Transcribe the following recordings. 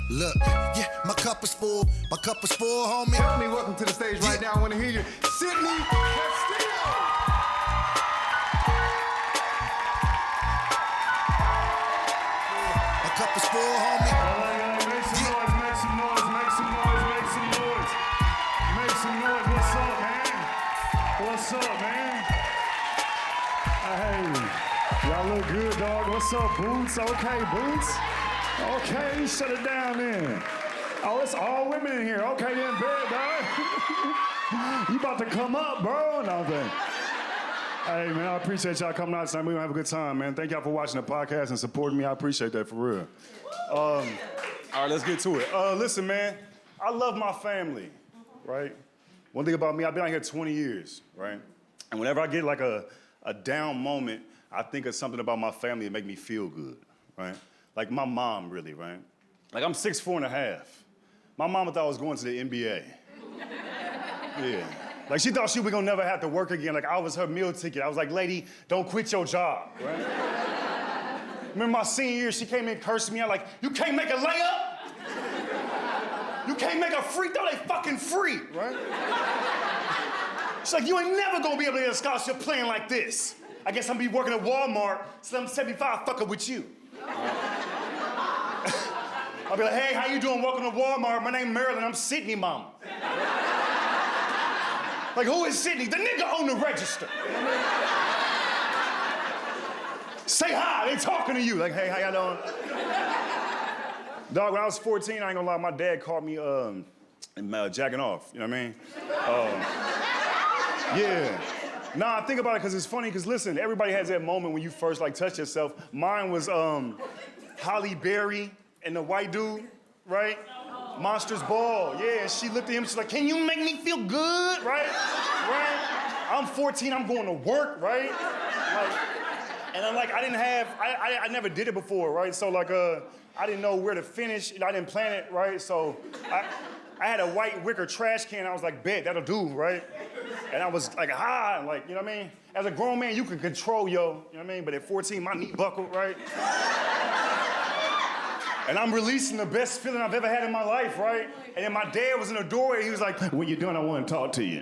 Look, yeah, my cup is full, homie. Definitely welcome to the stage right now. I want to hear you, Sydney Castillo. My cup is full, homie. Make some noise, make some noise, make some noise, make some noise. Make some noise. What's up, man? What's up, man? Hey, y'all look good, dog. What's up, Boots? Okay, Boots. Okay, shut it down then. Oh, it's all women in here. Okay, then, bed, dog. You about to come up, bro? No, thing. Hey, man, I appreciate y'all coming out tonight. We're gonna have a good time, man. Thank y'all for watching the podcast and supporting me. I appreciate that, for real. All right, let's get to it. Listen, man, I love my family, right? One thing about me, I've been out here 20 years, right? And whenever I get like a down moment, I think of something about my family that make me feel good, right? Like my mom, really, right? Like I'm 6'4.5". My mama thought I was going to the NBA. Yeah. Like she thought she was gonna never have to work again. Like I was her meal ticket. I was like, lady, don't quit your job, right? Remember my senior year, she came in cursing me out like, you can't make a layup? You can't make a free throw, they fucking free, right? She's like, you ain't never gonna be able to get a scholarship playing like this. I guess I'm gonna be working at Walmart, so I'm 75 fucking with you. I'll be like, hey, how you doing? Welcome to Walmart. My name Marilyn, I'm Sydney mama. Like, who is Sydney? The nigga on the register. Say hi, they talking to you. Like, hey, how y'all doing? Dog, when I was 14, I ain't gonna lie, my dad caught me jacking off, you know what I mean? Yeah. Nah, think about it, because it's funny, because listen, everybody has that moment when you first, like, touch yourself. Mine was Holly Berry and the white dude, right? Monsters Ball, yeah, and she looked at him, she's like, can you make me feel good, right? Right? I'm 14, I'm going to work, right? Like, and I'm like, I never did it before, right? So like, I didn't know where to finish, I didn't plan it, right? So I had a white wicker trash can, I was like, bet, that'll do, right? And I was like, like, you know what I mean? As a grown man, you can control you know what I mean? But at 14, my knee buckled, right? And I'm releasing the best feeling I've ever had in my life, right? And then my dad was in the doorway, he was like, what you doing? I want to talk to you.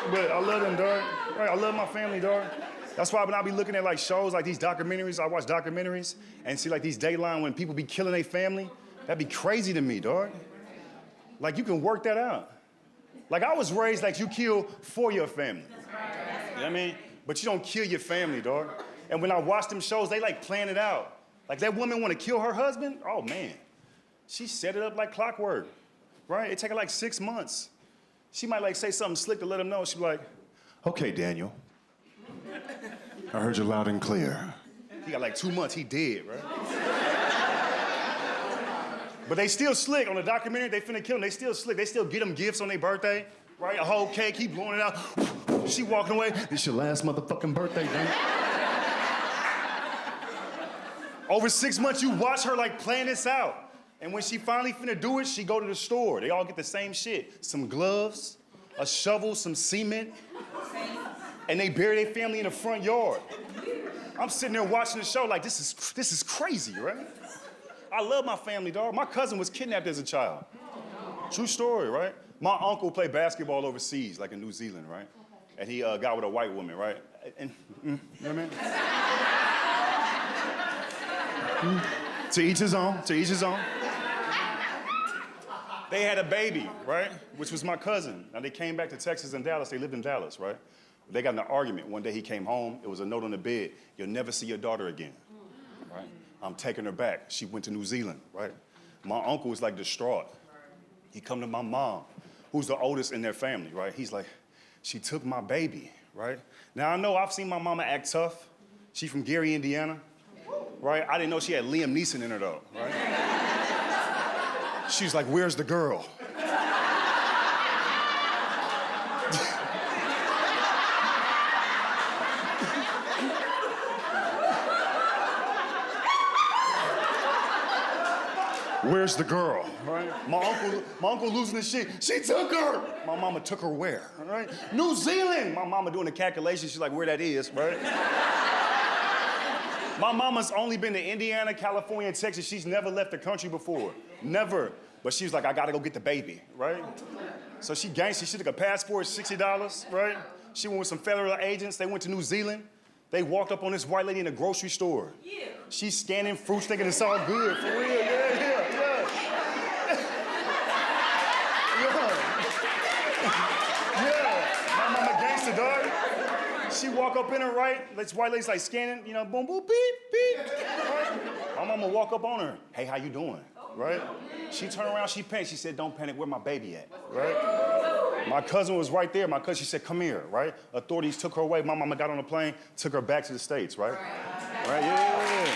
But I love them, dog. Right? I love my family, dog. That's why when I be looking at like shows, like these documentaries, I watch documentaries and see like these Dateline when people be killing their family, that'd be crazy to me, dog. Like you can work that out. Like I was raised like you kill for your family. You know what I mean? But you don't kill your family, dog. And when I watch them shows, they like plan it out. Like that woman want to kill her husband? Oh man, she set it up like clockwork, right? It take her like 6 months. She might like say something slick to let him know. She be like, okay, Daniel, I heard you loud and clear. He got like 2 months, he dead, right? But they still slick on the documentary, they finna kill him, they still slick. They still get him gifts on their birthday, right? A whole cake, he blowing it out. She walking away, it's your last motherfucking birthday, dude. Over 6 months, you watch her like plan this out. And when she finally finna do it, she go to the store. They all get the same shit. Some gloves, a shovel, some cement, and they bury their family in the front yard. I'm sitting there watching the show like, this is crazy, right? I love my family, dog. My cousin was kidnapped as a child. True story, right? My uncle played basketball overseas, like in New Zealand, right? And he got with a white woman, right? And, you know what I mean? To each his own, to each his own. They had a baby, right? Which was my cousin. Now they came back to Texas and Dallas, they lived in Dallas, right? They got in an argument. One day he came home, it was a note on the bed, you'll never see your daughter again, right? I'm taking her back. She went to New Zealand, right? My uncle was like distraught. He come to my mom, who's the oldest in their family, right? He's like, she took my baby, right? Now I know I've seen my mama act tough. She from Gary, Indiana, right? I didn't know she had Liam Neeson in her though, right? She's like, where's the girl? Where's the girl, right? My uncle losing his shit. She took her. My mama took her where, all right? New Zealand. My mama doing the calculation. She's like, where that is, right? My mama's only been to Indiana, California, and Texas. She's never left the country before. Never. But she was like, I gotta go get the baby, right? So she gangster. She took a passport, $60, right? She went with some federal agents. They went to New Zealand. They walked up on this white lady in a grocery store. Yeah. She's scanning fruits, thinking it's all good. For real, yeah. My mama gangster, dog. She walk up in her, right? This white lady's like scanning, you know, boom, boom, beep, beep. Right? My mama walk up on her. Hey, how you doing? Right? She turned around, she panicked. She said, don't panic, where my baby at? Right? My cousin was right there. My cousin, she said, come here, right? Authorities took her away. My mama got on the plane, took her back to the States, right? Right, yeah.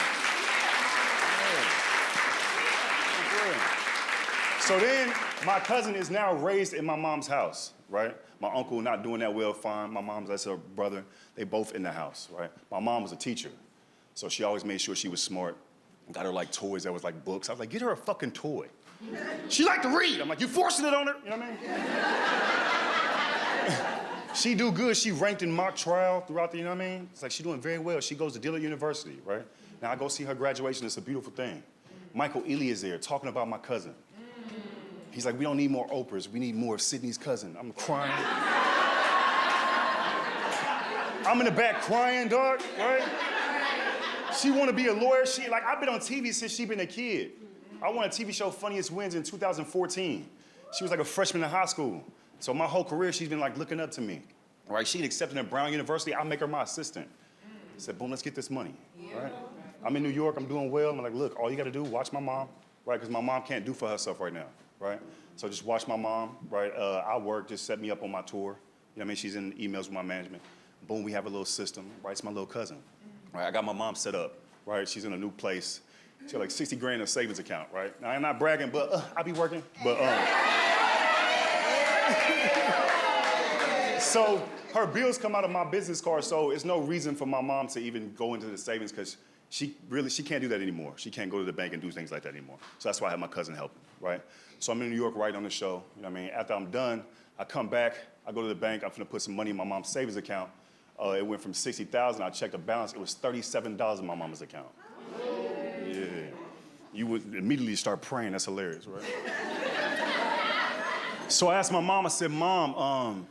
So then, my cousin is now raised in my mom's house, right? My uncle not doing that well, fine. My mom's, that's her brother. They both in the house, right? My mom was a teacher, so she always made sure she was smart. Got her like toys that was like books. I was like, get her a fucking toy. She liked to read. I'm like, you forcing it on her? You know what I mean? She do good. She ranked in mock trial throughout the, you know what I mean? It's like she doing very well. She goes to Dillard University, right? Now I go see her graduation. It's a beautiful thing. Michael Ealy is there talking about my cousin. He's like, we don't need more Oprahs. We need more of Sydney's cousin. I'm crying. I'm in the back crying, dog, right? She want to be a lawyer. I've been on TV since she been a kid. I won a TV show, Funniest Wins, in 2014. She was like a freshman in high school. So my whole career, she's been like looking up to me, right? She'd accepted at Brown University. I'll make her my assistant. I said, boom, let's get this money, right? I'm in New York. I'm doing well. I'm like, look, all you got to do, watch my mom, right? Because my mom can't do for herself right now. Right? So just watch my mom, right? I work, just set me up on my tour. You know what I mean? She's in emails with my management. Boom, we have a little system, right? It's my little cousin, right? I got my mom set up, right? She's in a new place. She got like 60 grand in a savings account, right? Now, I'm not bragging, but I be working, but So her bills come out of my business card, so it's no reason for my mom to even go into the savings because she can't do that anymore. She can't go to the bank and do things like that anymore. So that's why I have my cousin helping, right? So I'm in New York writing on the show, you know what I mean? After I'm done, I come back, I go to the bank, I'm finna put some money in my mom's savings account. It went from 60,000, I checked the balance, it was $37 in my mama's account. Yeah. You would immediately start praying, that's hilarious, right? So I asked my mom, I said, Mom,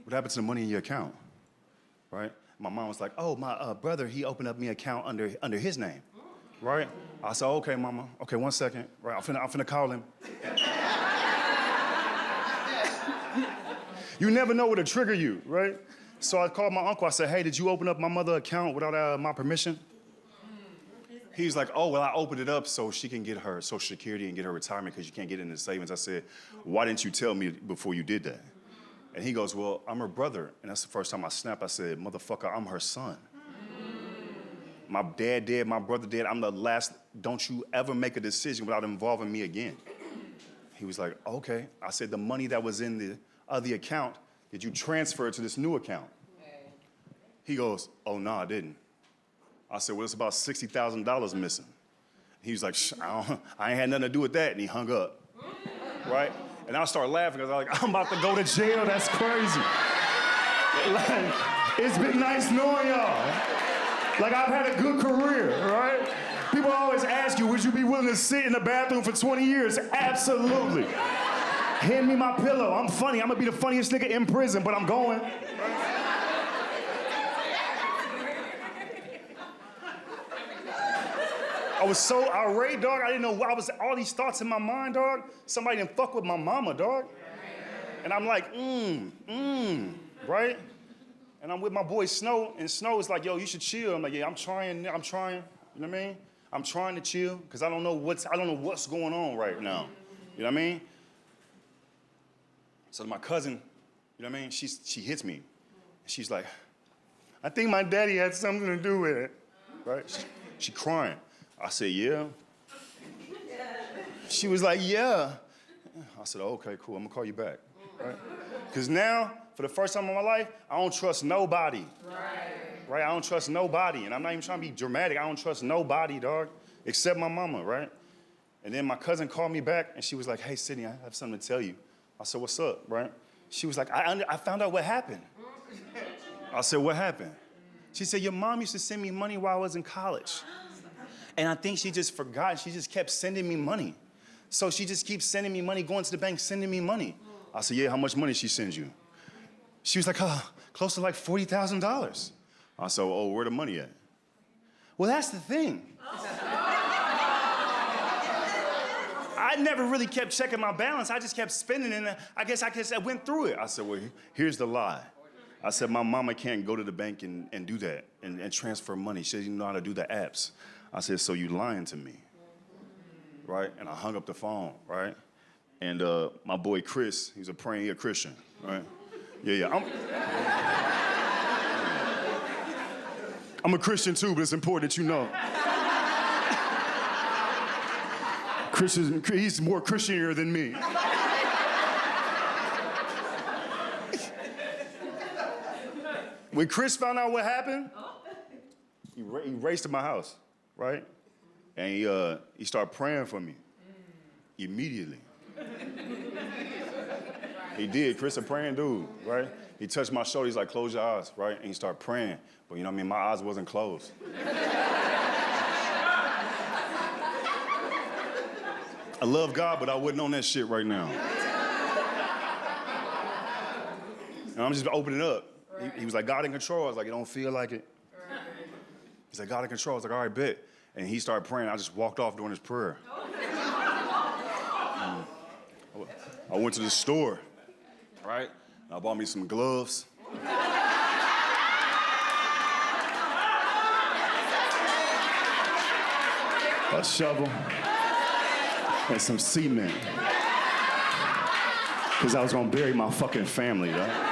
what happened to the money in your account, right? My mom was like, oh, my brother, he opened up me an account under his name, right? I said, okay, mama, okay, 1 second, right? I'm finna call him. You never know what'll trigger you, right? So I called my uncle, I said, hey, did you open up my mother's account without my permission? He's like, oh, well, I opened it up so she can get her Social Security and get her retirement because you can't get it in the savings. I said, why didn't you tell me before you did that? And he goes, well, I'm her brother. And that's the first time I snapped. I said, motherfucker, I'm her son. My dad dead, my brother dead. I'm the last. Don't you ever make a decision without involving me again. He was like, okay. I said, the money that was in the other account, did you transfer it to this new account? He goes, oh, no, I didn't. I said, well, it's about $60,000 missing. He was like, I ain't had nothing to do with that. And he hung up, right? And I started laughing because I was like, I'm about to go to jail. That's crazy. Like, it's been nice knowing y'all. Like, I've had a good career, right? People always ask you, would you be willing to sit in the bathroom for 20 years? Absolutely. Hand me my pillow. I'm funny. I'm going to be the funniest nigga in prison, but I'm going. I was so irate, dog. I didn't know what all these thoughts in my mind, dog. Somebody didn't fuck with my mama, dog. And I'm like, right? And I'm with my boy Snow, and Snow is like, yo, you should chill. I'm like, yeah, I'm trying, you know what I mean? I'm trying to chill, because I don't know what's going on right now. You know what I mean? So my cousin, you know what I mean? She hits me. She's like, I think my daddy had something to do with it, right? She crying. I said, yeah. She was like, yeah. I said, okay, cool, I'm gonna call you back, right? Because now, for the first time in my life, I don't trust nobody. Right? I don't trust nobody, and I'm not even trying to be dramatic. I don't trust nobody, dog, except my mama, right? And then my cousin called me back, and she was like, hey, Sydney, I have something to tell you. I said, what's up, right? She was like, I found out what happened. I said, what happened? She said, your mom used to send me money while I was in college. And I think she just forgot. She just kept sending me money. So she just keeps sending me money, going to the bank, sending me money. I said, yeah, how much money she sends you? She was like, close to like $40,000. I said, oh, where the money at? Well, that's the thing. I never really kept checking my balance. I just kept spending, and I guess I went through it. I said, well, here's the lie. I said, my mama can't go to the bank and do that and transfer money. She doesn't know how to do the apps. I said, so you lying to me, right? And I hung up the phone, right? And my boy Chris, he's a Christian, right? Yeah. I'm a Christian too, but it's important that you know. He's more Christianer than me. When Chris found out what happened, he raced to my house, right? And he started praying for me immediately. He did. Chris, a praying dude, right? He touched my shoulder. He's like, close your eyes, right? And he started praying. But you know what I mean? My eyes wasn't closed. I love God, but I wasn't on that shit right now. And I'm just opening up. He was like, God in control. I was like, it don't feel like it. He's like, God in control. I was like, all right, bet. And he started praying. I just walked off during his prayer. I went to the store, right? And I bought me some gloves. A shovel. And some cement. Because I was going to bury my fucking family, right?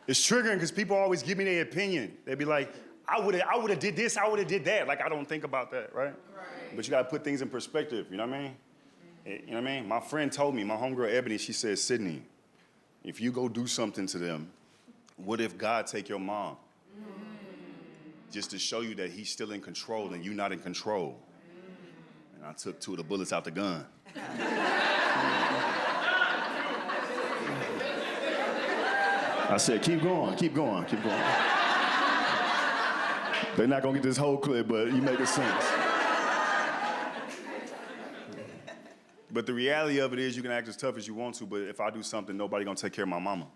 It's triggering because people always give me their opinion. They be like, I would have did this, I would have did that. Like, I don't think about that, right? But you got to put things in perspective, you know what I mean? You know what I mean? My friend told me, my homegirl Ebony, she said, Sydney, if you go do something to them, what if God take your mom? Just to show you that he's still in control and you're not in control. And I took 2 of the bullets out the gun. I said, keep going, keep going, keep going. They're not gonna get this whole clip, but you make it sense. But the reality of it is you can act as tough as you want to, but if I do something, nobody gonna take care of my mama.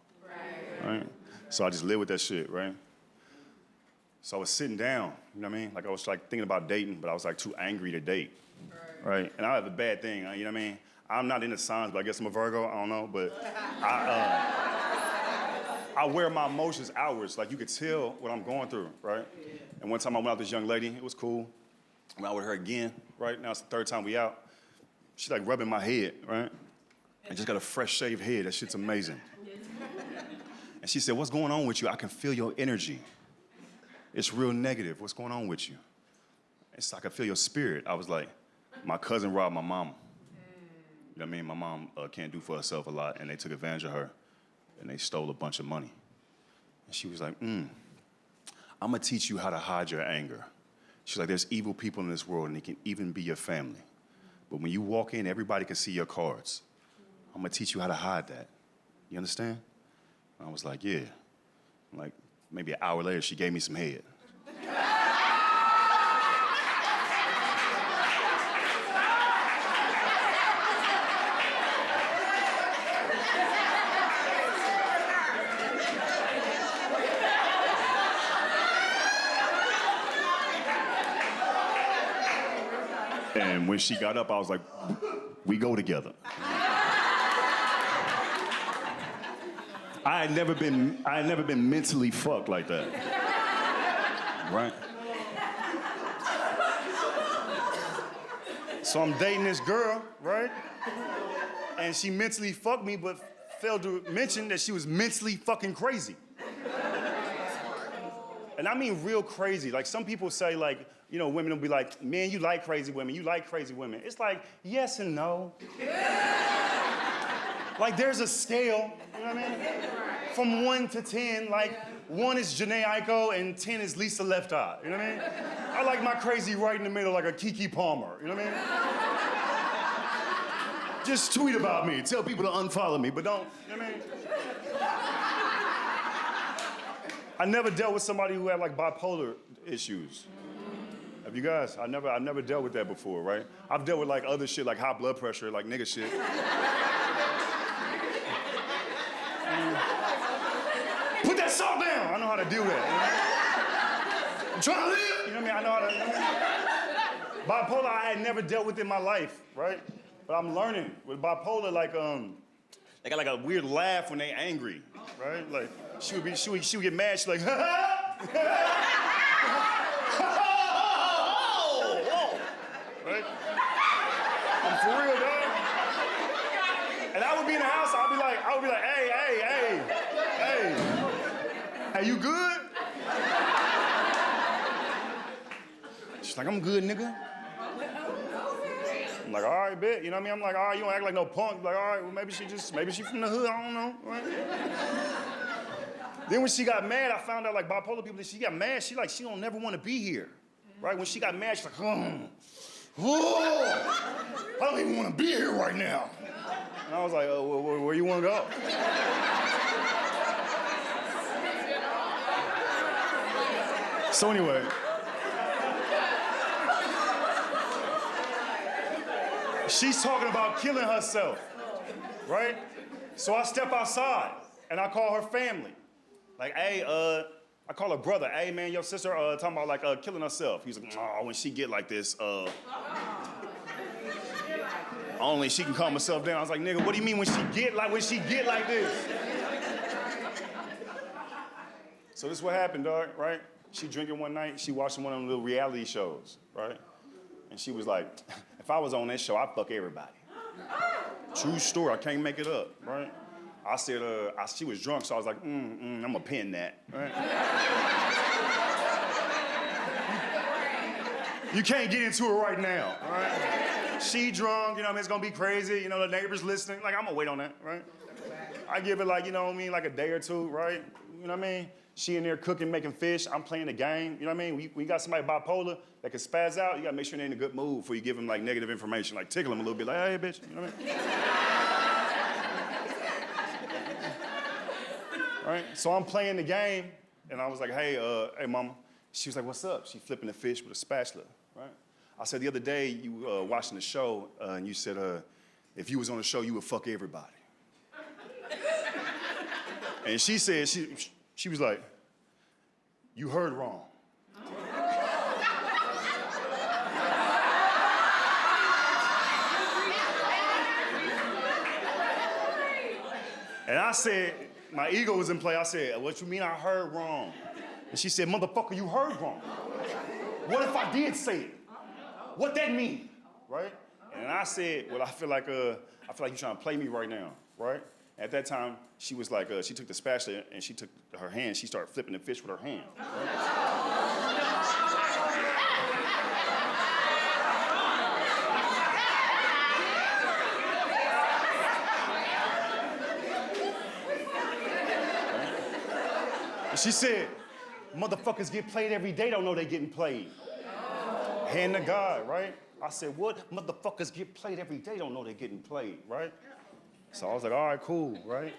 Right? So I just live with that shit, right? So I was sitting down, you know what I mean? Like I was like thinking about dating, but I was like too angry to date, right? And I have a bad thing, you know what I mean? I'm not into signs, but I guess I'm a Virgo, I don't know, but I wear my emotions outwards. Like you could tell what I'm going through, right? And one time I went out with this young lady, it was cool. I went out with her again, right? Now it's the 3rd time we out. She's like rubbing my head, right? And just got a fresh shaved head, that shit's amazing. And she said, what's going on with you? I can feel your energy. It's real negative. What's going on with you? It's like I feel your spirit. I was like, my cousin robbed my mama. You know what I mean? My mom can't do for herself a lot, and they took advantage of her, and they stole a bunch of money. And she was like, I'm gonna teach you how to hide your anger. She's like, there's evil people in this world, and they can even be your family. But when you walk in, everybody can see your cards. I'm gonna teach you how to hide that. You understand? And I was like, yeah. Like, maybe an hour later, she gave me some head. And when she got up, I was like, we go together. I had never been mentally fucked like that. Right? So I'm dating this girl, right? And she mentally fucked me, but failed to mention that she was mentally fucking crazy. And I mean real crazy. Like some people say, like, you know, women will be like, man, you like crazy women, you like crazy women. It's like, yes and no. Like there's a scale, you know what I mean? From 1 to 10, like 1 is Janae Aiko and 10 is Lisa Left Eye, you know what I mean? I like my crazy right in the middle like a Keke Palmer, you know what I Just tweet about me. Tell people to unfollow me, but don't, you know what I mean? I never dealt with somebody who had like bipolar issues. Have you guys? I never dealt with that before, right? I've dealt with like other shit, like high blood pressure, like nigga shit. Put that salt down. I know how to do that. You know? I'm trying to live. You know what I mean? I know how to. You know what I mean? Bipolar, I had never dealt with in my life, right? But I'm learning with bipolar, like they got like a weird laugh when they angry, right? Like she would get mad. She's like, ha ha. Right? I'm for real, dog. And I would be in the house. I would be like, hey, you good? She's like, I'm good, nigga. I'm like, all right, bet. You know what I mean? I'm like, all right, you don't act like no punk. Like, all right, well, maybe she from the hood. I don't know. Right? Then when she got mad, I found out like bipolar people, she got mad. She don't never want to be here, right? When she got mad, she's like, whoa, I don't even want to be here right now. And I was like, oh, where you want to go? So anyway. She's talking about killing herself, right? So I step outside and I call her family. Like, hey, I call her brother. Hey, man, your sister talking about like killing herself. He's like, oh, when she get like this, only she can calm herself down. I was like, nigga, what do you mean when she get like this? So this is what happened, dog, right? She drinking one night, she watching one of them little reality shows, right? And she was like, if I was on that show, I'd fuck everybody. True story, I can't make it up, right? I said, she was drunk, so I was like, I'm gonna pin that, right? You can't get into it right now, right? She drunk, you know what I mean? It's gonna be crazy, you know, the neighbors listening. Like, I'm gonna wait on that, right? I give it like, you know what I mean, like a day or two, right? You know what I mean? She in there cooking, making fish. I'm playing the game. You know what I mean? We got somebody bipolar that can spaz out. You gotta make sure they're in a good mood before you give them like negative information, like tickle them a little bit, like, hey, bitch. You know what I mean? Right? So I'm playing the game, and I was like, hey, mama. She was like, what's up? She flipping the fish with a spatula, right? I said, the other day, you watching the show, and you said, if you was on the show, you would fuck everybody. And she said, she was like, you heard wrong. And I said, my ego was in play. I said, what you mean I heard wrong? And she said, motherfucker, you heard wrong. What if I did say it? What that mean, right? And I said, well, I feel like you're trying to play me right now, right? At that time, she was like, she took the spatula and she took her hand, she started flipping the fish with her hand. Right? And she said, motherfuckers get played every day, don't know they getting played. Hand to God, right? I said, what? Motherfuckers get played every day, don't know they getting played, right? So I was like, all right, cool, right?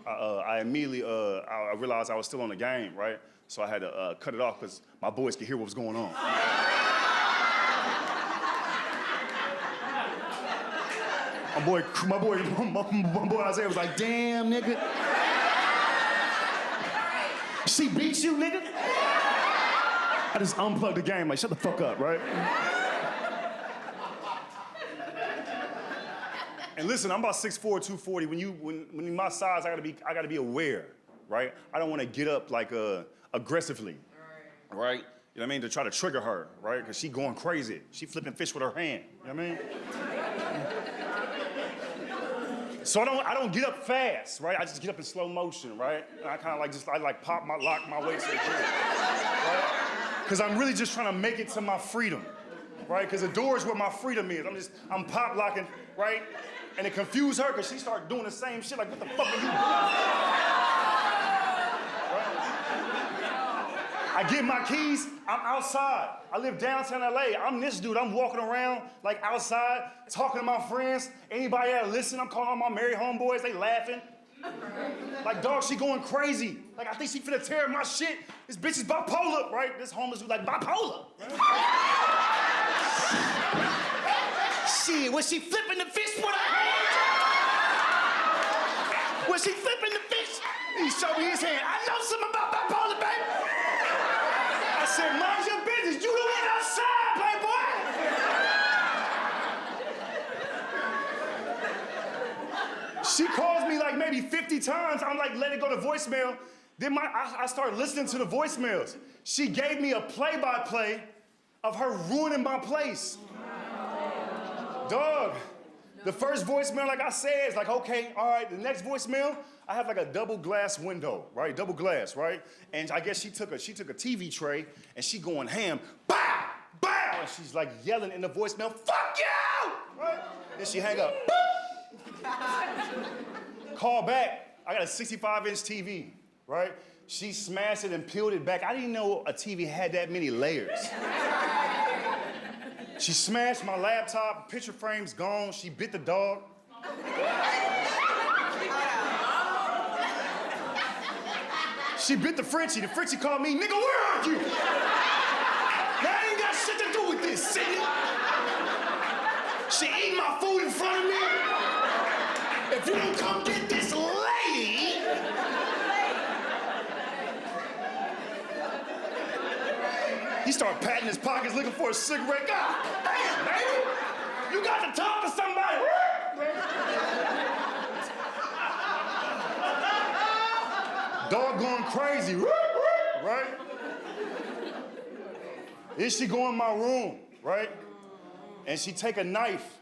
I immediately, I realized I was still on the game, right? So I had to cut it off because my boys could hear what was going on. My boy Isaiah was like, damn, nigga. She beat you, nigga? I just unplugged the game, like, shut the fuck up, right? And listen, I'm about 6'4", 240. When you my size, I gotta be aware, right? I don't want to get up like aggressively, right? You know what I mean? To try to trigger her, right? Because she going crazy. She flipping fish with her hand. You know what I mean? So I don't get up fast, right? I just get up in slow motion, right? And I kind of like lock my way to the ground, right? Because I'm really just trying to make it to my freedom, right? Because the door is where my freedom is. I'm pop locking, right? And it confused her because she started doing the same shit. Like, what the fuck are you doing? Right? I get my keys, I'm outside. I live downtown LA. I'm this dude. I'm walking around like outside, talking to my friends. Anybody that listen, I'm calling all my married homeboys, they laughing. Like, dog, she going crazy. Like, I think she finna tear my shit. This bitch is bipolar, right? This homeless dude like bipolar. Shit, was she flipping the fish with her hand? Was she flipping the fish? He showed me his hand. I know something about bipolar, baby. I said, mind your business. You the one outside, playboy. She calls me like maybe 50 times. I'm like, let it go to voicemail. Then I started listening to the voicemails. She gave me a play-by-play of her ruining my place. Dog, the first voicemail, like I said, is like, okay, all right, the next voicemail, I have like a double glass window, right? Double glass, right? And I guess she took a TV tray and she going ham, bow, bow, and she's like yelling in the voicemail, fuck you, right? Then she hang up, call back, I got a 65-inch TV, right? She smashed it and peeled it back. I didn't know a TV had that many layers. She smashed my laptop, picture frame's gone, she bit the dog. She bit the Frenchie called me, nigga, where are you? That ain't got shit to do with this, Sydney. She ate my food in front of me. If you don't come get this lady. He started patting his pockets looking for a cigarette. God damn, baby! You got to talk to somebody. Dog going crazy, right? Then she go in my room, right? And she take a knife.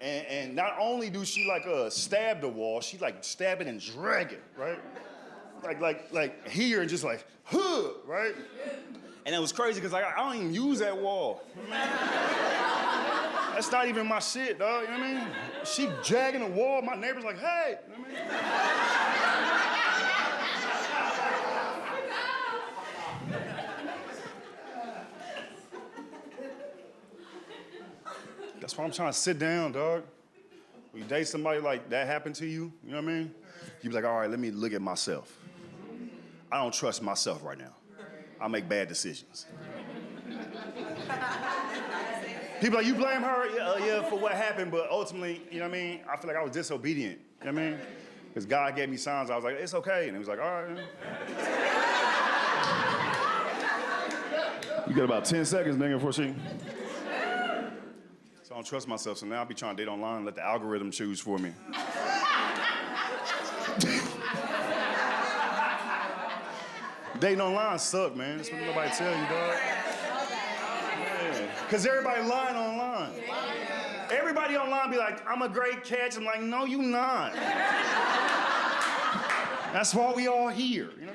And not only do she like stab the wall, she like stab it and drag it, right? Like here and just like, huh, right? And it was crazy because like, I don't even use that wall. That's not even my shit, dog, you know what I mean? She dragging the wall, my neighbor's like, hey, you know what I mean? That's why I'm trying to sit down, dog. When you date somebody like that happened to you, you know what I mean? You be like, all right, let me look at myself. I don't trust myself right now. I make bad decisions. People like, you blame her? Yeah, for what happened, but ultimately, you know what I mean? I feel like I was disobedient, you know what I mean? Because God gave me signs, I was like, it's okay. And he was like, all right. You got about 10 seconds, nigga, before she... So I don't trust myself, so now I'll be trying to date online and let the algorithm choose for me. Dating online suck, man. That's what nobody tell you, dog. Yeah. Cause everybody lying online. Everybody online be like, I'm a great catch. I'm like, no, you not. That's why we all here, you know?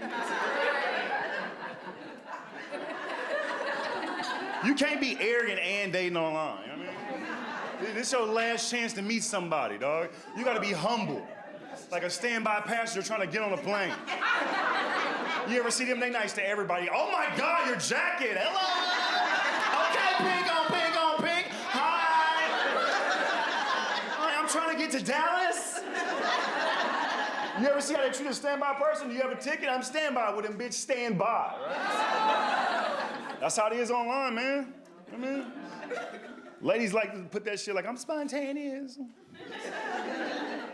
You can't be arrogant and dating online, you know what I mean? This is your last chance to meet somebody, dog. You gotta be humble. Like a standby passenger trying to get on a plane. You ever see them? They nice to everybody. Oh my God, your jacket. Hello. Okay, pink on pink. Hi. Hi, I'm trying to get to Dallas. You ever see how they treat a standby person? Do you have a ticket? I'm standby with them, bitch. Stand by, right? That's how it is online, man. You know what I mean? Ladies like to put that shit like, I'm spontaneous.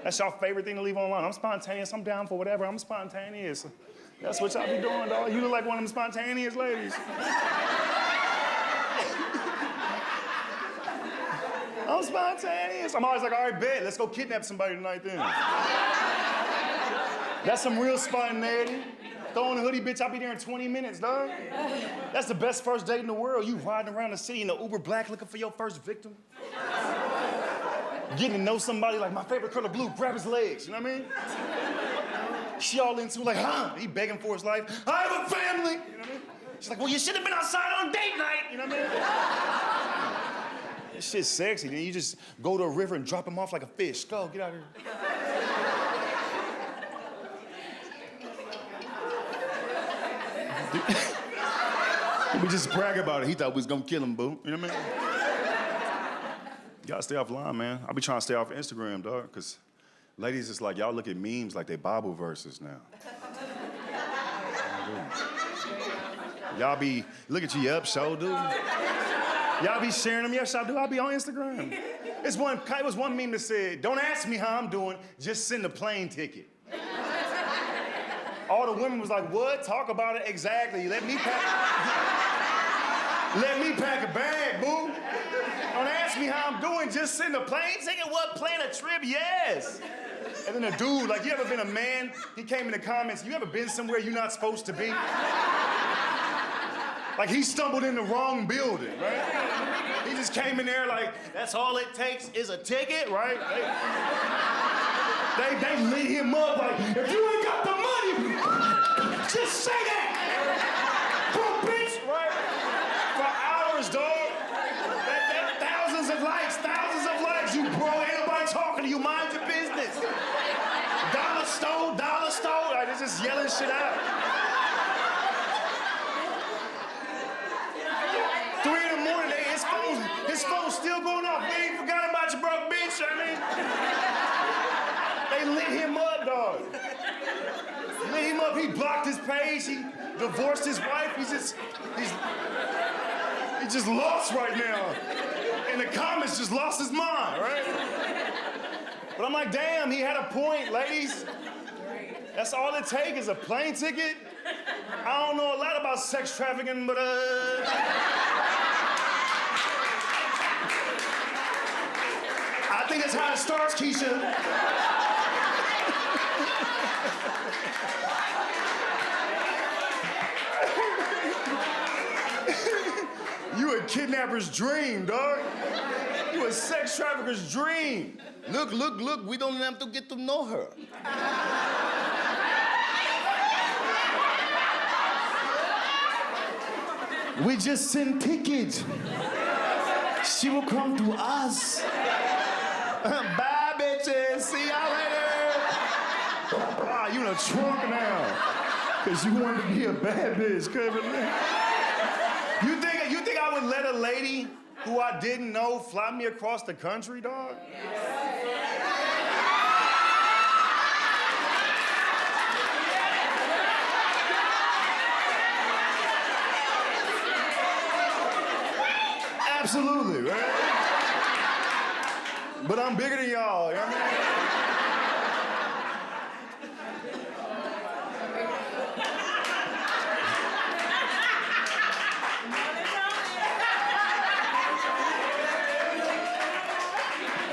That's your favorite thing to leave online. I'm spontaneous. I'm down for whatever. I'm spontaneous. That's what y'all be doing, dog. You look like one of them spontaneous ladies. I'm spontaneous. I'm always like, all right, bet. Let's go kidnap somebody tonight then. That's some real spontaneity. Throw on a hoodie, bitch. I'll be there in 20 minutes, dog. That's the best first date in the world. You riding around the city in the Uber Black looking for your first victim. Getting to know somebody like my favorite color blue, grab his legs, you know what I mean? She all into like, huh? He begging for his life. I have a family, you know what I mean? She's like, well, you should have been outside on date night, you know what I mean? This shit's sexy. Then you just go to a river and drop him off like a fish. Go, get out of here. We just brag about it. He thought we was gonna kill him, boo. You know what I mean? You gotta stay offline, man. I be trying to stay off Instagram, dog, because ladies, it's like y'all look at memes like they Bible verses now. Y'all be, look at you, yep, show do. Y'all be sharing them, yes, I do. I be on Instagram. It was one meme that said, don't ask me how I'm doing, just send a plane ticket. All the women was like, what? Talk about it exactly. Let me pack a bag, boo. Don't ask me how I'm doing, just send a plane ticket. What, plan a trip? Yes. And then a dude, like, you ever been a man? He came in the comments, you ever been somewhere you're not supposed to be? Like, he stumbled in the wrong building, right? He just came in there like, that's all it takes is a ticket, right? They lit him up like, if you ain't got the money, just say that. Boom, bitch, right? For hours, dog. Thousands of likes. You bro, ain't nobody talking to you. Mind your business. Dollar store. Like, they're just yelling shit out. 3 in the morning, his phone's still going off. We ain't forgot about you, broke bitch. I mean, they lit him up, dog. Lit him up. He blocked his page. He divorced his wife. He's just lost right now. In the comments, just lost his mind, right? But I'm like, damn, he had a point, ladies. That's all it takes is a plane ticket. I don't know a lot about sex trafficking, but I think that's how it starts, Keisha. You a kidnapper's dream, dog. You a sex trafficker's dream. Look, we don't have to get to know her. We just send tickets. She will come to us. Bye, bitches. See y'all later. Ah, you in a trunk now. Because you wanted to be a bad bitch, Kevin. You think I would let a lady who I didn't know fly me across the country, dog? Absolutely, right? But I'm bigger than y'all, you know what I mean?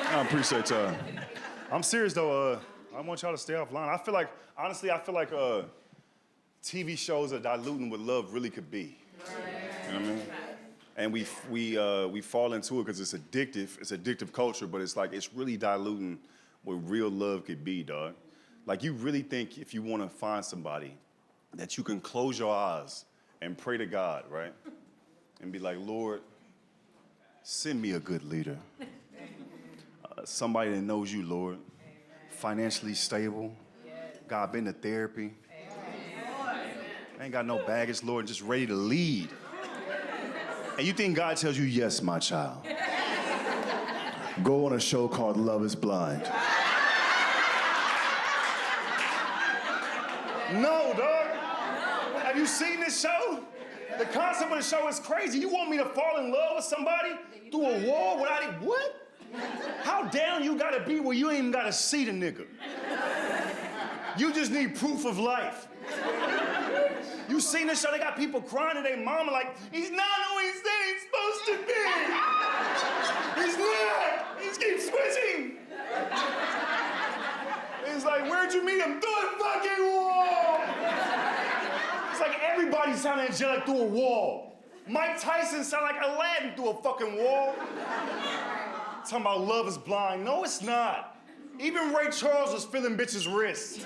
I appreciate y'all. I'm serious though. I want y'all to stay offline. I feel like TV shows are diluting what love really could be. You know what I mean? And we fall into it because it's addictive. It's addictive culture, but it's like it's really diluting what real love could be, dog. Like you really think if you want to find somebody that you can close your eyes and pray to God, right? And be like, Lord, send me a good leader. Somebody that knows you, Lord. Financially stable. God, been to therapy. Ain't got no baggage, Lord, just ready to lead. And you think God tells you, yes, my child. Go on a show called Love is Blind. No, dog. Have you seen this show? The concept of the show is crazy. You want me to fall in love with somebody through a wall without it? What? How down you gotta be where you ain't even gotta see the nigga? You just need proof of life. You seen this show? They got people crying to their mama like, he's not who he said he's supposed to be. He's not. He keeps switching. It's like, where'd you meet him? Through a fucking wall. It's like everybody sounded angelic through a wall. Mike Tyson sounded like Aladdin through a fucking wall. Talking about love is blind. No, it's not. Even Ray Charles was feeling bitches' wrists.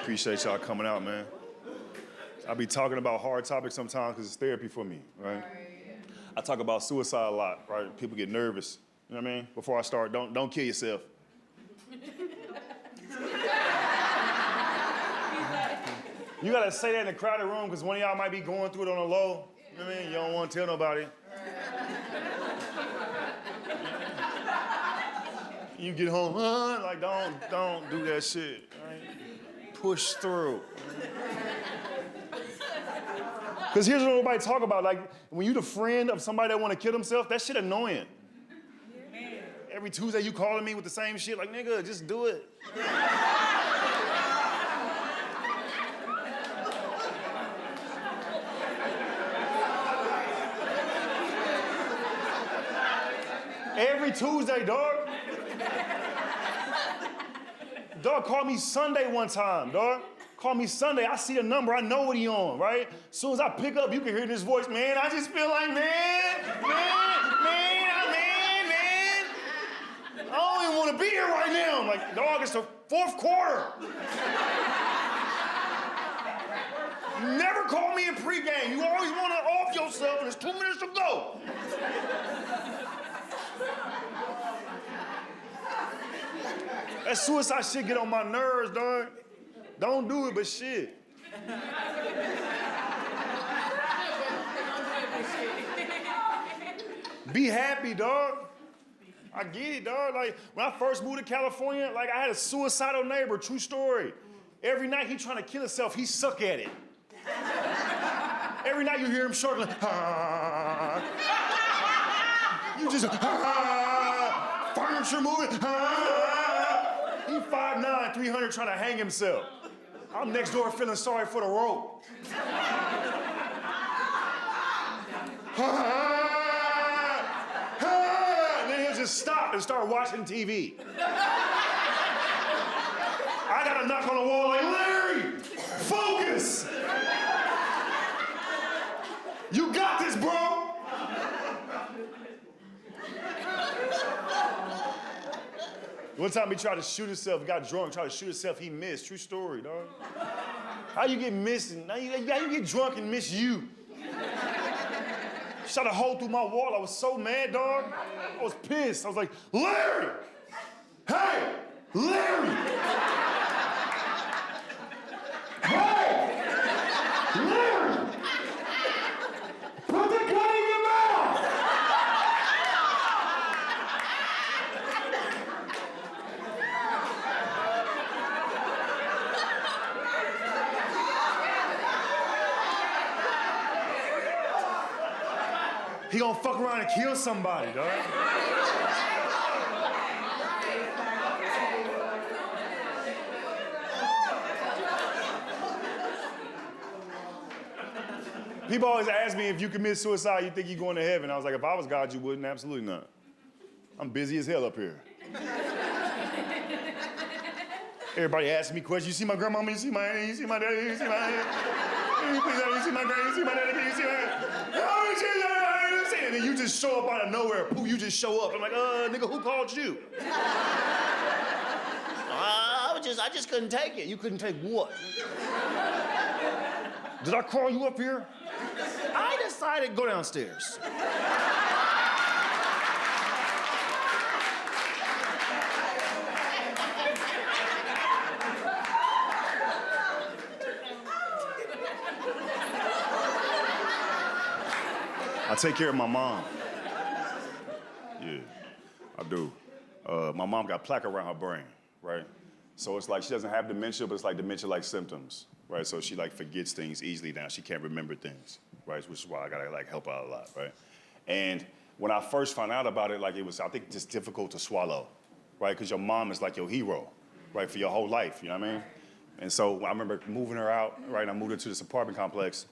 Appreciate y'all coming out, man. I be talking about hard topics sometimes because it's therapy for me, right? I talk about suicide a lot, right? People get nervous, you know what I mean? Before I start, don't kill yourself. You gotta say that in a crowded room because one of y'all might be going through it on the low. You know what I mean? You don't want to tell nobody. You get home, like don't do that shit. Right? Push through. Because here's what nobody talk about. Like when you the friend of somebody that want to kill themselves, that shit annoying. Every Tuesday you calling me with the same shit, like nigga, just do it. Every Tuesday, dog. Dog called me Sunday one time, dog. Called me Sunday. I see the number. I know what he on, right? As soon as I pick up, you can hear this voice, man. I just feel like, man. I don't even want to be here right now. I'm like, dog, it's the fourth quarter. You never call me in pregame. You always want to off yourself, and it's 2 minutes to go. That suicide shit get on my nerves, dog. Don't do it, but shit. Be happy, dog. I get it, dog. Like, when I first moved to California, like, I had a suicidal neighbor, true story. Every night he trying to kill himself, he suck at it. Every night you hear him struggling, ah. You just, ah. Furniture moving, ah. He 5'9", 300 trying to hang himself. I'm next door feeling sorry for the rope. And then he'll just stop and start watching TV. I gotta knock on the wall like, Larry, focus! You got this, bro! One time he tried to shoot himself, he got drunk, tried to shoot himself, he missed. True story, dog. How you get missing? How you get drunk and miss you? Shot a hole through my wall. I was so mad, dog. I was pissed. I was like, Larry! Hey! Larry! Hey! Larry! Put the gun in your mouth! He gonna fuck around and kill somebody, dog. People always ask me, if you commit suicide, you think you're going to heaven? I was like, if I was God, you wouldn't. Absolutely not. I'm busy as hell up here. Everybody asking me questions. You see my grandmama? You see my auntie? You see my daddy? You see my aunt? You see my granny? You see my daddy? You see my... And then you just show up out of nowhere. Pooh, you just show up. I'm like, nigga, who called you? I just couldn't take it. You couldn't take what? Did I call you up here? I decided to go downstairs. I take care of my mom. Yeah, I do. My mom got plaque around her brain, right? So it's like she doesn't have dementia, but it's like dementia-like symptoms, right? So she like forgets things easily now. She can't remember things, right? Which is why I gotta like help out a lot, right? And when I first found out about it, like it was, I think, just difficult to swallow, right? Because your mom is like your hero, right? For your whole life, you know what I mean? And so I remember moving her out, right? I moved her to this apartment complex.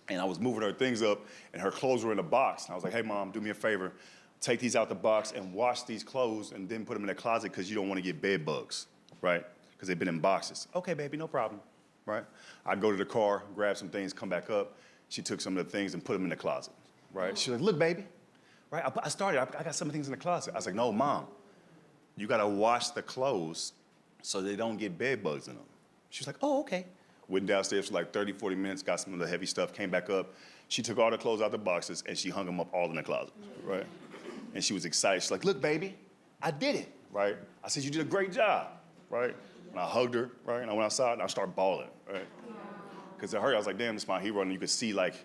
And I was moving her things up, and her clothes were in a box. And I was like, hey, Mom, do me a favor. Take these out the box and wash these clothes and then put them in the closet because you don't want to get bed bugs, right? Because they've been in boxes. Okay, baby, no problem, right? I'd go to the car, grab some things, come back up. She took some of the things and put them in the closet, right? She was like, look, baby, right? I got some things in the closet. I was like, no, Mom, you got to wash the clothes so they don't get bed bugs in them. She was like, oh, okay. Went downstairs for like 30, 40 minutes, got some of the heavy stuff, came back up. She took all the clothes out the boxes and she hung them up all in the closet, right? And she was excited. She's like, look, baby, I did it, right? I said, you did a great job, right? And I hugged her, right? And I went outside and I started bawling, right? Because it hurt. I was like, damn, this is my hero. And you could see like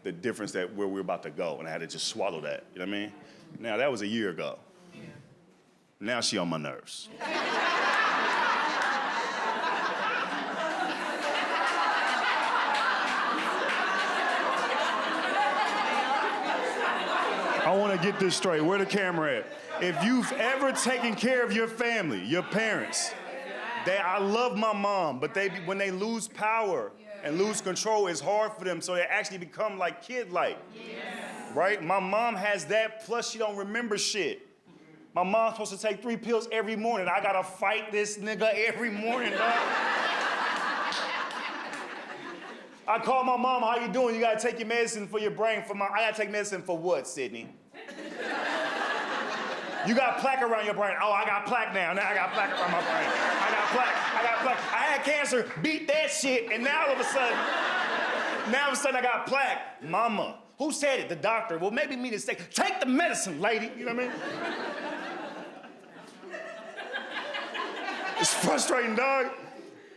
the difference that where we're about to go. And I had to just swallow that, you know what I mean? Now, that was a year ago. Now she on my nerves. I want to get this straight. Where the camera at? If you've ever taken care of your family, your parents, I love my mom, but when they lose power and lose control, it's hard for them, so they actually become like kid-like, right? My mom has that, plus she don't remember shit. My mom's supposed to take 3 pills every morning. I gotta fight this nigga every morning, dog. I call my mom, how you doing? You gotta take your medicine for your brain. I gotta take medicine for what, Sydney? You got plaque around your brain. Oh, I got plaque now. Now I got plaque around my brain. I got plaque. I had cancer, beat that shit, and now all of a sudden I got plaque. Mama, who said it? The doctor. Well, maybe me to say, take the medicine, lady. You know what I mean? It's frustrating, dog.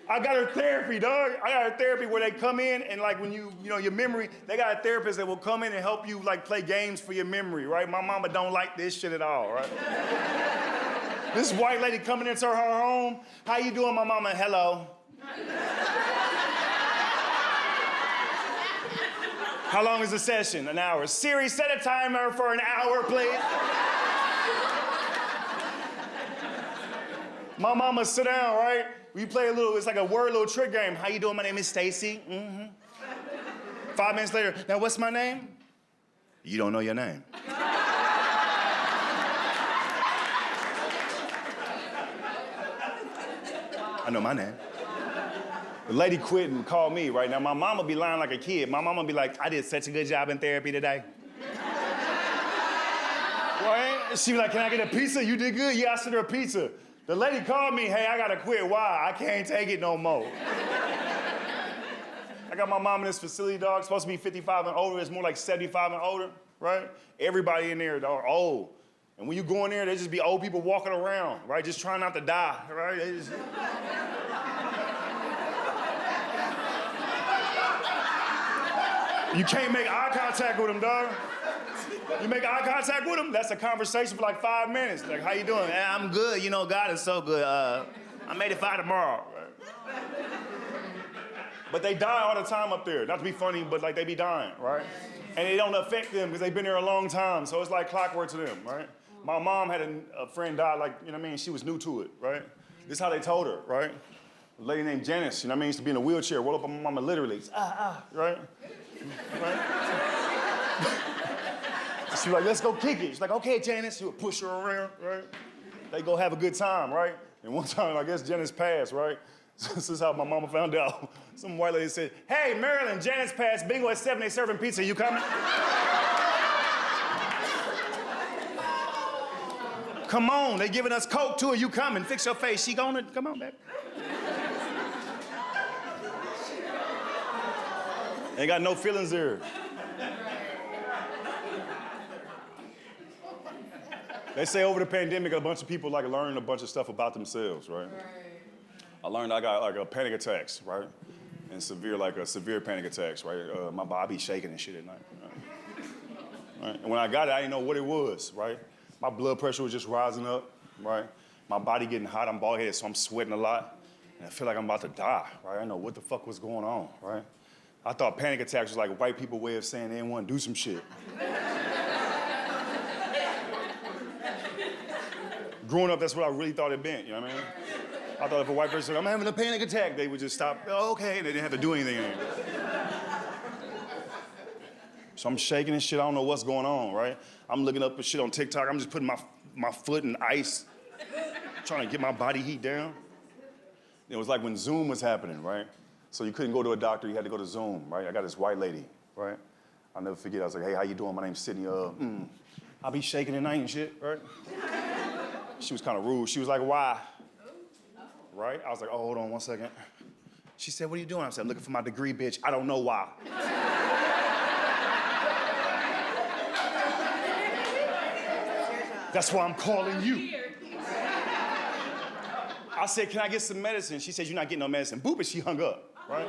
I got her therapy, dog. I got her therapy where they come in and like when you know, your memory, they got a therapist that will come in and help you like play games for your memory, right? My mama don't like this shit at all, right? This white lady coming into her home, how you doing, my mama? Hello. How long is the session? An hour. Siri, set a timer for an hour, please. My mama sit down, right? We play a little, it's like a word, little trick game. How you doing? My name is Stacy. 5 minutes later, now what's my name? You don't know your name. I know my name. The lady quit and called me, right? Now my mama be lying like a kid. My mama be like, I did such a good job in therapy today. Right? She be like, can I get a pizza? You did good. Yeah, I sent her a pizza. The lady called me, hey, I gotta quit. Why? I can't take it no more. I got my mom in this facility, dog. Supposed to be 55 and older. It's more like 75 and older, right? Everybody in there, dog, old. And when you go in there, there just be old people walking around, right? Just trying not to die, right? You can't make eye contact with them, dog. You make eye contact with them, that's a conversation for like 5 minutes. Like, how you doing? Hey, I'm good. You know, God is so good. I made it fine tomorrow. Right? But they die all the time up there. Not to be funny, but like they be dying, right? And it don't affect them because they've been there a long time. So it's like clockwork to them, right? My mom had a friend die, like, you know what I mean? She was new to it, right? This is how they told her, right? A lady named Janice, you know what I mean? Used to be in a wheelchair, roll up on my mama literally. Right? She was like, let's go kick it. She's like, okay, Janice. She would push her around, right? They go have a good time, right? And one time, I guess Janice passed, right? This is how my mama found out. Some white lady said, hey, Marilyn, Janice passed. Bingo at 7, they serving pizza. You coming? Come on, they giving us Coke too. Are you coming? Fix your face. She gonna, come on, baby. Ain't got no feelings there. They say over the pandemic, a bunch of people like learned a bunch of stuff about themselves, right? I learned I got like a panic attacks, right? And severe panic attacks, right? My body shaking and shit at night. Right? And when I got it, I didn't know what it was, right? My blood pressure was just rising up, right? My body getting hot, I'm bald-headed, so I'm sweating a lot. And I feel like I'm about to die, right? I didn't know what the fuck was going on, right? I thought panic attacks was like a white people way of saying they didn't want to do some shit. Growing up, that's what I really thought it meant, you know what I mean? I thought if a white person said, I'm having a panic attack, they would just stop, oh, okay, they didn't have to do anything anymore. So I'm shaking and shit, I don't know what's going on, right? I'm looking up at shit on TikTok, I'm just putting my foot in ice, trying to get my body heat down. It was like when Zoom was happening, right? So you couldn't go to a doctor, you had to go to Zoom, right? I got this white lady, right? I'll never forget, I was like, hey, how you doing? My name's Sydney, I'll be shaking at night and shit, right? She was kind of rude. She was like, why? Right? I was like, oh, hold on 1 second. She said, what are you doing? I said, I'm looking for my degree, bitch. I don't know why. That's why I'm calling you. I said, can I get some medicine? She said, you're not getting no medicine. Boop, and she hung up, right?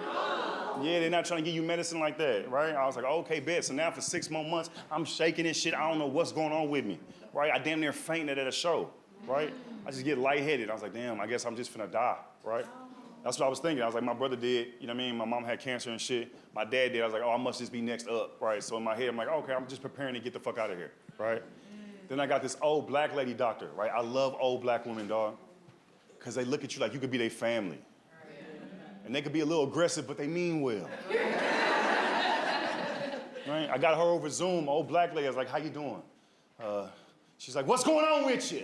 Yeah, they're not trying to give you medicine like that, right? I was like, okay, bet. So now for 6 more months, I'm shaking and shit. I don't know what's going on with me, right? I damn near fainted at a show, right? I just get lightheaded. I was like, damn, I guess I'm just finna die, right? That's what I was thinking. I was like, my brother did, you know what I mean? My mom had cancer and shit. My dad did. I was like, oh, I must just be next up, right? So in my head, I'm like, okay, I'm just preparing to get the fuck out of here, right? Then I got this old black lady doctor, right? I love old black women, dog, because they look at you like you could be their family. And they could be a little aggressive, but they mean well. Right? I got her over Zoom, old black lady. I was like, how you doing? She's like, what's going on with you?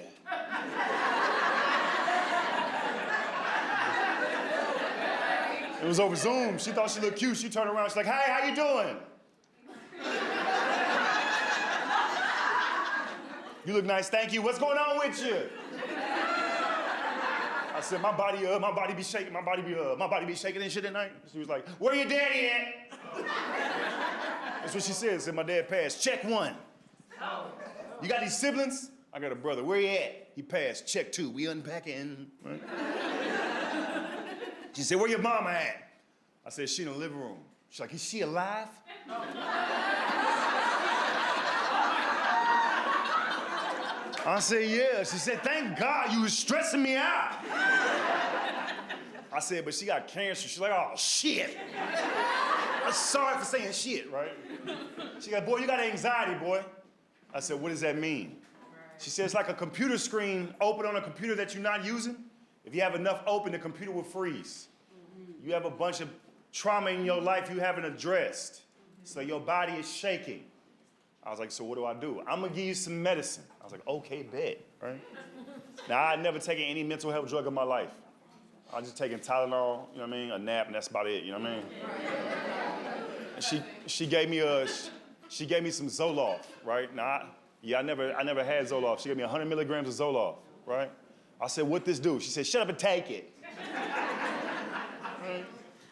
It was over Zoom. She thought she looked cute. She turned around. She's like, hey, how you doing? You look nice, thank you. What's going on with you? I said, my body be shaking, my body be shaking and shit at night. She was like, where your daddy at? That's what she said. Said my dad passed. Check 1. You got any siblings? I got a brother. Where he at? He passed. Check 2. We unpacking. Right? She said, where your mama at? I said, she in the living room. She's like, is she alive? I said, yeah. She said, thank God, you was stressing me out. I said, but she got cancer. She's like, oh, shit. I'm sorry for saying shit, right? She got, boy, you got anxiety, boy. I said, what does that mean? She said, it's like a computer screen open on a computer that you're not using. If you have enough open, the computer will freeze. You have a bunch of trauma in your life you haven't addressed. So your body is shaking. I was like, so what do? I'm gonna give you some medicine. I was like, okay, bet, right? Now, I had never taken any mental health drug in my life. I was just taking Tylenol, you know what I mean, a nap, and that's about it, you know what I mean? And she gave me some Zoloft, right? Now, I never had Zoloft. She gave me 100 milligrams of Zoloft, right? I said, what this do? She said, shut up and take it.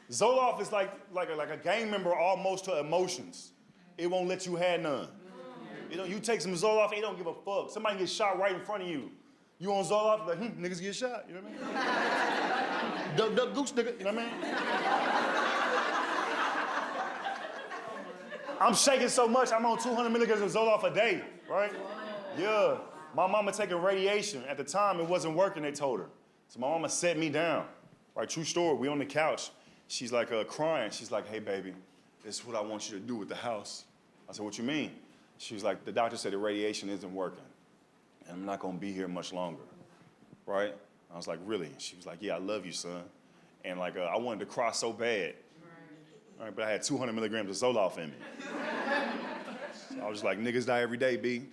Zoloft is like a gang member almost to emotions. It won't let you have none. You know, you take some Zoloft, it don't give a fuck. Somebody gets shot right in front of you. You on Zoloft, like, niggas get shot, you know what I mean? Duck, goose, nigga, you know what I mean? I'm shaking so much, I'm on 200 milligrams of Zoloft a day, right? Yeah. My mama taking radiation. At the time, it wasn't working, they told her. So my mama set me down, right? True story, we on the couch. She's like crying. She's like, hey, baby, this is what I want you to do with the house. I said, what you mean? She was like, the doctor said the radiation isn't working, and I'm not gonna be here much longer, right? I was like, really? She was like, yeah, I love you, son. And like, I wanted to cry so bad, right? But I had 200 milligrams of Zoloft in me. So I was just like, niggas die every day, B.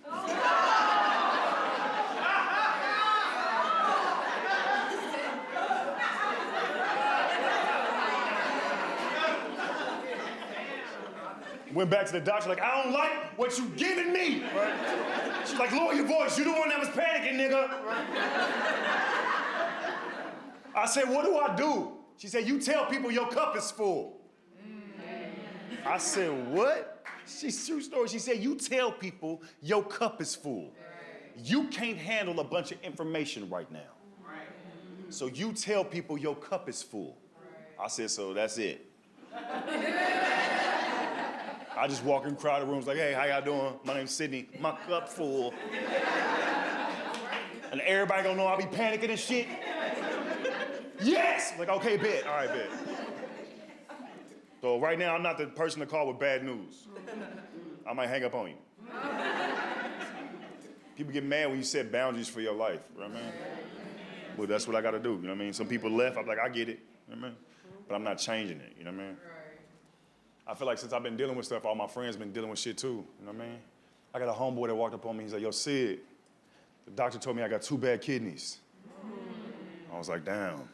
Went back to the doctor, like, I don't like what you giving me, right? She's like, lower your voice, you the one that was panicking, nigga. Right? I said, what do? She said, you tell people your cup is full. I said, what? She's true story. She said, you tell people your cup is full. You can't handle a bunch of information right now. So you tell people your cup is full. I said, so that's it. I just walk in crowded rooms like, hey, how y'all doing? My name's Sydney. My cup full. And everybody gonna know I'll be panicking and shit. Yes! Like, okay, bet. All right, bet. So right now, I'm not the person to call with bad news. I might hang up on you. People get mad when you set boundaries for your life, you know what I mean? Well, that's what I gotta do, you know what I mean? Some people left, I'm like, I get it, you know what I mean? But I'm not changing it, you know what I mean? I feel like since I've been dealing with stuff, all my friends been dealing with shit too, you know what I mean? I got a homeboy that walked up on me, he's like, yo, Sid, the doctor told me I got 2 bad kidneys. I was like, damn.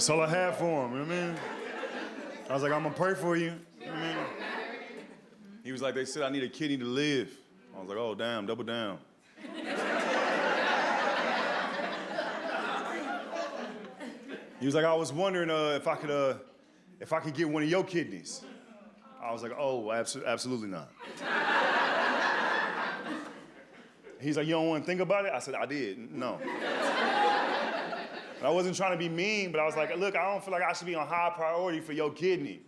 That's all I had for him, you know what I mean? I was like, I'm gonna pray for you, you know what I mean? He was like, they said I need a kidney to live. I was like, oh, damn, double down. He was like, I was wondering if I could get one of your kidneys. I was like, oh, absolutely not. He's like, you don't want to think about it? I said, I did, no. And I wasn't trying to be mean, but I was like, look, I don't feel like I should be on high priority for your kidney.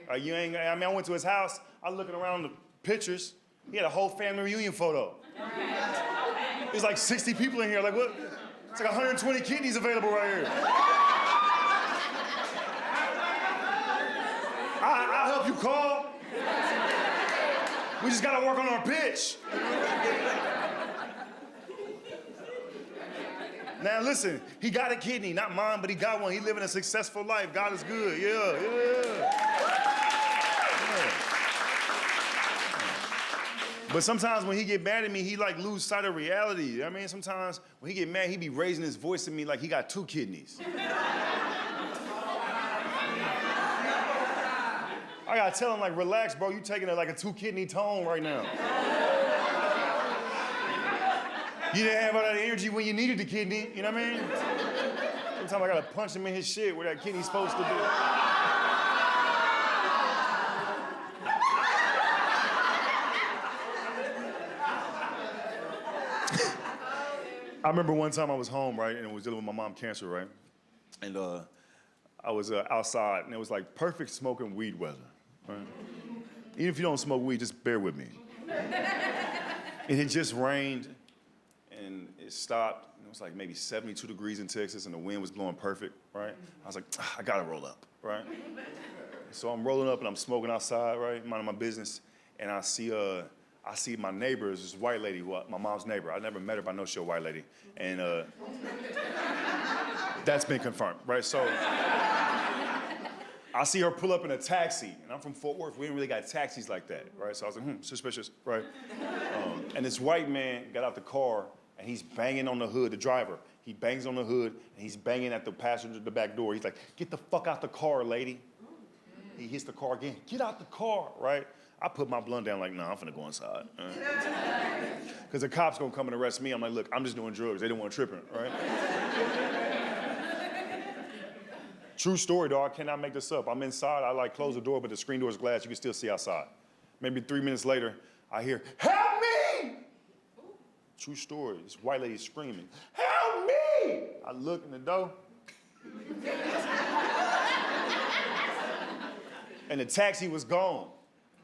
Right. You ain't, I mean, I went to his house, I was looking around the pictures, he had a whole family reunion photo. Right. There's like 60 people in here, like what? It's like 120 kidneys available right here. I'll help you call. We just gotta work on our pitch. Now listen, he got a kidney, not mine, but he got one. He living a successful life. God is good, yeah. But sometimes when he get mad at me, he like lose sight of reality. I mean, sometimes when he get mad, he be raising his voice at me like he got 2 kidneys. I gotta tell him like, relax, bro, you taking like a 2-kidney tone right now. You didn't have all that energy when you needed the kidney, you know what I mean? Sometimes I gotta punch him in his shit where that kidney's supposed to be. I remember one time I was home, right, and I was dealing with my mom's cancer, right? And I was outside, and it was like perfect smoking weed weather, right? Even if you don't smoke weed, just bear with me. It had just rained, and it stopped. And it was like maybe 72 degrees in Texas, and the wind was blowing perfect, right? I was like, I gotta roll up, right? So I'm rolling up, and I'm smoking outside, right, minding my business, and I see my neighbor, this white lady, my mom's neighbor. I never met her, but I know she's a white lady. And that's been confirmed, right? So I see her pull up in a taxi, and I'm from Fort Worth. We didn't really got taxis like that, right? So I was like, suspicious, right? And this white man got out the car, and he's banging on the hood, the driver. He bangs on the hood, and he's banging at the passenger, the back door. He's like, get the fuck out the car, lady. He hits the car again, get out the car, right? I put my blunt down like, nah, I'm finna go inside. Because the cops gonna come and arrest me. I'm like, look, I'm just doing drugs. They don't want tripping, right? True story, dog. I cannot make this up. I'm inside. I like close the door, but the screen door is glass. You can still see outside. Maybe 3 minutes later, I hear, help me! True story. This white lady screaming, help me! I look in the door. And the taxi was gone.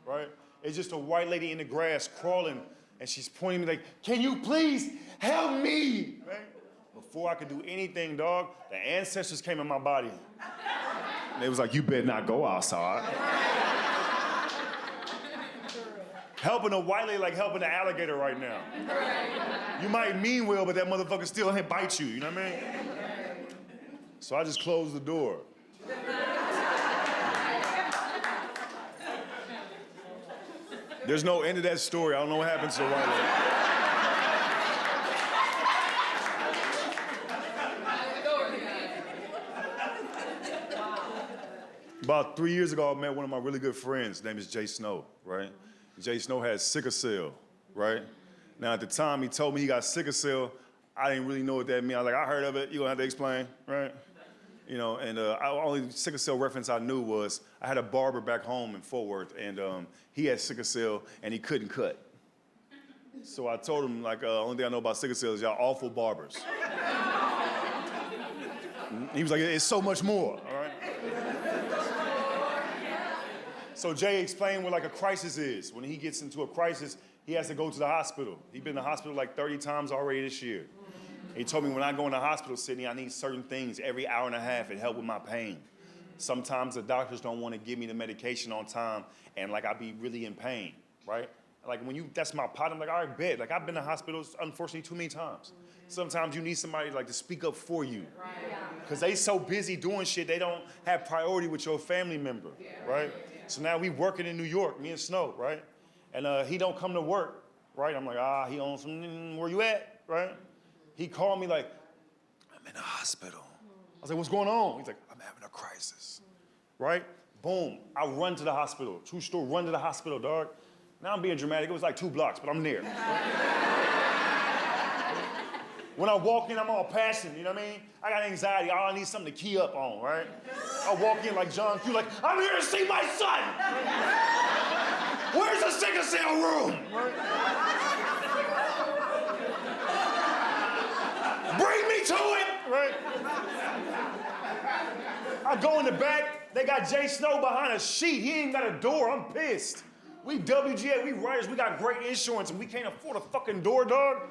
Right? It's just a white lady in the grass crawling, and she's pointing me like, can you please help me? Right? Before I could do anything, dog, the ancestors came in my body. And they was like, you better not go outside. Helping a white lady like helping an alligator right now. You might mean well, but that motherfucker still ain't bite you, you know what I mean? So I just closed the door. There's no end to that story. I don't know what happened to the white lady. About 3 years ago, I met one of my really good friends. His name is Jay Snow, right? Jay Snow has sickle cell, right? Now, at the time he told me he got sickle cell, I didn't really know what that meant. I was like, I heard of it. You're gonna have to explain, right? You know, and only sickle cell reference I knew was I had a barber back home in Fort Worth, and he had sickle cell, and he couldn't cut. So I told him, like, only thing I know about sickle cell is y'all awful barbers. He was like, it's so much more, all right? So Jay explained what like a crisis is. When he gets into a crisis, he has to go to the hospital. He's been in the hospital like 30 times already this year. He told me when I go in the hospital, Sydney, I need certain things every hour and a half and help with my pain. Sometimes the doctors don't want to give me the medication on time, and like I be really in pain, right? Like when that's my pot, I'm like, all right, bet. Like I've been to hospitals, unfortunately, too many times. Sometimes you need somebody like to speak up for you. Because they so busy doing shit, they don't have priority with your family member, right? So now we working in New York, me and Snow, right? And he don't come to work, right? I'm like, he on some, where you at, right? He called me like, I'm in the hospital. I was like, what's going on? He's like, I'm having crisis, right? Boom, I run to the hospital. True story, run to the hospital, dog. Now I'm being dramatic. It was like 2 blocks, but I'm there. When I walk in, I'm all passionate, you know what I mean? I got anxiety, I need something to key up on, right? I walk in like John Q, like, I'm here to see my son! Where's the sickle cell room? Right? Bring me to it, right? I go in the back, they got Jay Snow behind a sheet. He ain't got a door, I'm pissed. We WGA, we writers, we got great insurance, and we can't afford a fucking door, dog.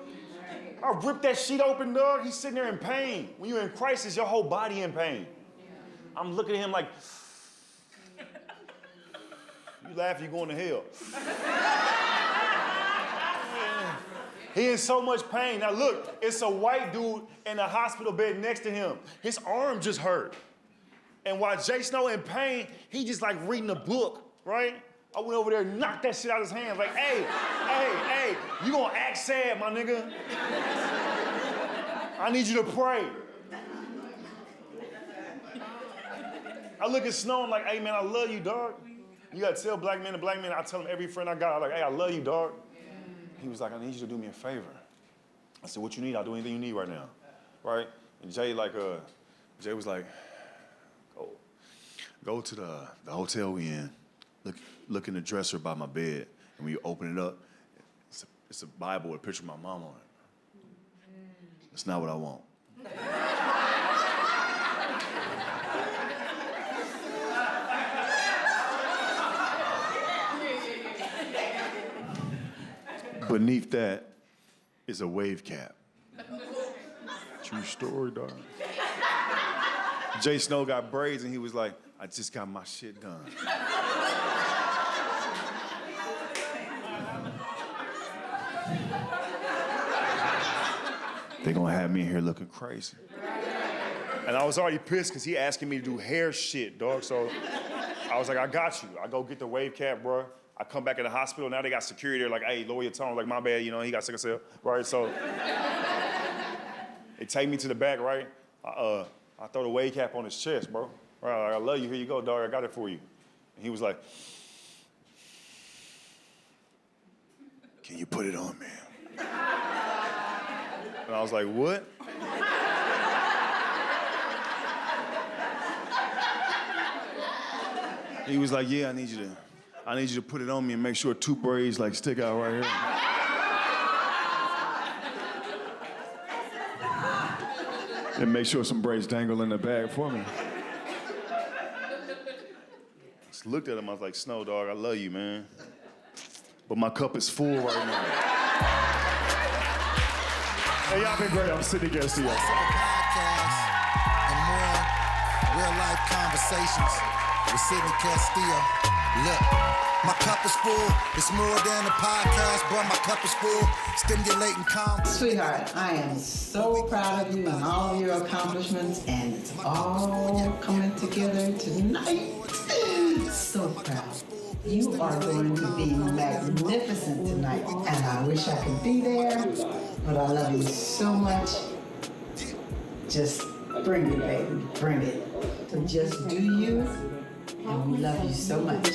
I ripped that sheet open, dog. He's sitting there in pain. When you're in crisis, your whole body in pain. I'm looking at him like, you laugh, you're going to hell. He in so much pain. Now look, it's a white dude in the hospital bed next to him. His arm just hurt. And while Jay Snow in pain, he just like reading a book, right? I went over there and knocked that shit out of his hands like, hey, you gonna act sad, my nigga. I need you to pray. I look at Snow, I'm like, hey man, I love you, dog. You gotta tell black men to black men. I tell him every friend I got, I'm like, hey, I love you, dog. He was like, I need you to do me a favor. I said, what you need? I'll do anything you need right now, right? And Jay was like, go to the hotel we in, look in the dresser by my bed, and when you open it up, it's a Bible with a picture of my mom on it. That's not what I want. Beneath that is a wave cap. True story, dog. Jay Snow got braids and he was like, I just got my shit done. They gonna have me in here looking crazy. And I was already pissed because he asking me to do hair shit, dog. So I was like, I got you. I go get the wave cap, bro. I come back in the hospital, now they got security. They're like, hey, lower your tone. Like, my bad, you know, he got sickle cell, right? So they take me to the back, right? I throw the wave cap on his chest, bro. Right, I love you, here you go, dog, I got it for you. And he was like, can you put it on, man? And I was like, what? He was like, yeah, I need you to put it on me and make sure 2 braids like stick out right here. And make sure some braids dangle in the bag for me. Just looked at him, I was like, Snow, dog, I love you, man. But my cup is full right now. Hey, y'all been great. I'm Sydney Castillo. Podcast and more real-life conversations with Sydney Castillo. Look, my cup is full. It's more than a podcast, but my cup is full. Stimulating conversation. Sweetheart, I am so proud of you and all of your accomplishments, and it's all coming together tonight. So proud. You are going to be magnificent tonight, and I wish I could be there, but I love you so much. Just bring it, baby, bring it. So just do you, and we love you so much.